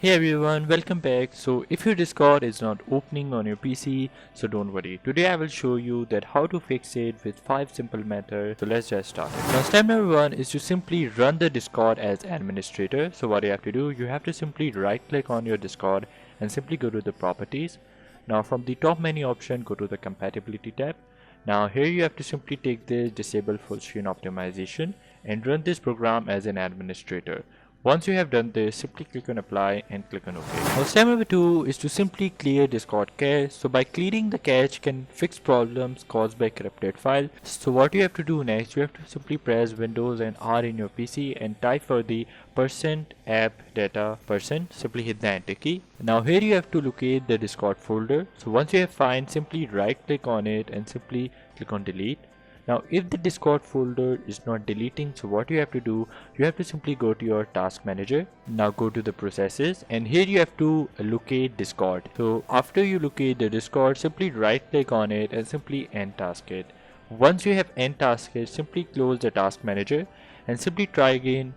Hey everyone, welcome back. So if your Discord is not opening on your PC, so don't worry. Today I will show you that how to fix it with 5 simple methods. So let's just start. Now step number 1 is to simply run the Discord as administrator. So what you have to do, you have to simply right click on your Discord and simply go to the properties. Now from the top menu option, go to the compatibility tab. Now here you have to simply take this disable full screen optimization and run this program as an administrator. Once you have done this, simply click on apply and click on OK. Now step number 2 is to simply clear Discord cache. So by clearing the cache can fix problems caused by corrupted file. So what you have to do next, you have to simply press Windows and R in your PC and type for the %app-data%. Simply hit the enter key. Now here you have to locate the Discord folder. So once you have found, simply right click on it and simply click on delete. Now if the Discord folder is not deleting, so what you have to do, you have to simply go to your task manager. Now go to the processes and here you have to locate Discord. So after you locate the Discord, simply right click on it and simply end task it. Once you have end task it, simply close the task manager and simply try again,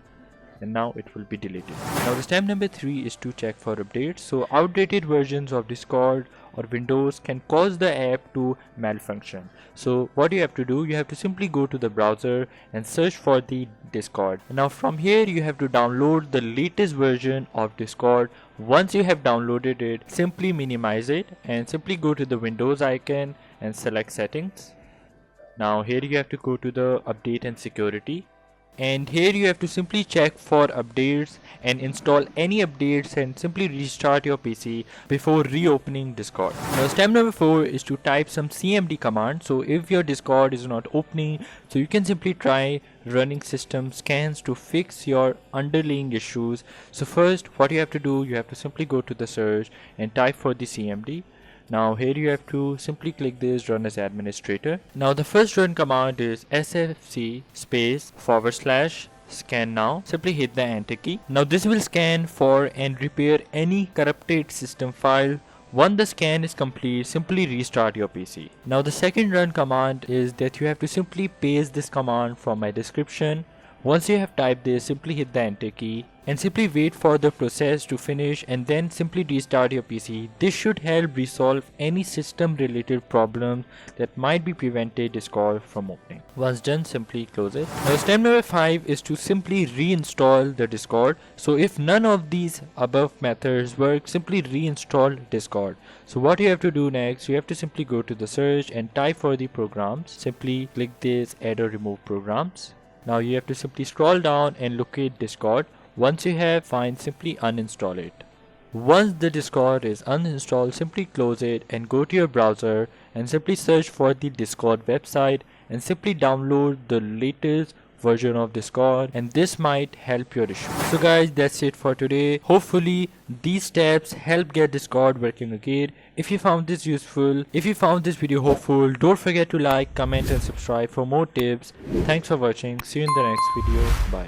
and now it will be deleted. Now the step number 3 is to check for updates. So outdated versions of Discord or Windows can cause the app to malfunction. So what you have to do, you have to simply go to the browser and search for the Discord. Now from here you have to download the latest version of Discord. Once you have downloaded it, simply minimize it and simply go to the Windows icon and select settings. Now here you have to go to the update and security. And here you have to simply check for updates and install any updates and simply restart your PC before reopening Discord. Now step number 4 is to type some CMD command. So if your Discord is not opening, so you can simply try running system scans to fix your underlying issues. So first what you have to do, you have to simply go to the search and type for the CMD. Now here you have to simply click this run as administrator. Now the first run command is sfc /scannow. Simply hit the enter key. Now this will scan for and repair any corrupted system file. Once the scan is complete, simply restart your PC. Now the second run command is that you have to simply paste this command from my description. Once you have typed this, simply hit the enter key and simply wait for the process to finish and then simply restart your PC. This should help resolve any system related problems that might be prevented Discord from opening. Once done, simply close it. Now step number 5 is to simply reinstall the Discord. So if none of these above methods work, simply reinstall Discord. So what you have to do next, you have to simply go to the search and type for the programs. Simply click this add or remove programs. Now you have to simply scroll down and locate Discord. Once you have found, simply uninstall it. Once the Discord is uninstalled, simply close it and go to your browser and simply search for the Discord website and simply download the latest version of Discord, and this might help your issue. So guys, that's it for today. Hopefully these steps help get Discord working again. If you found this useful, if you found this video helpful, don't forget to like, comment and subscribe for more tips. Thanks for watching. See you in the next video. Bye.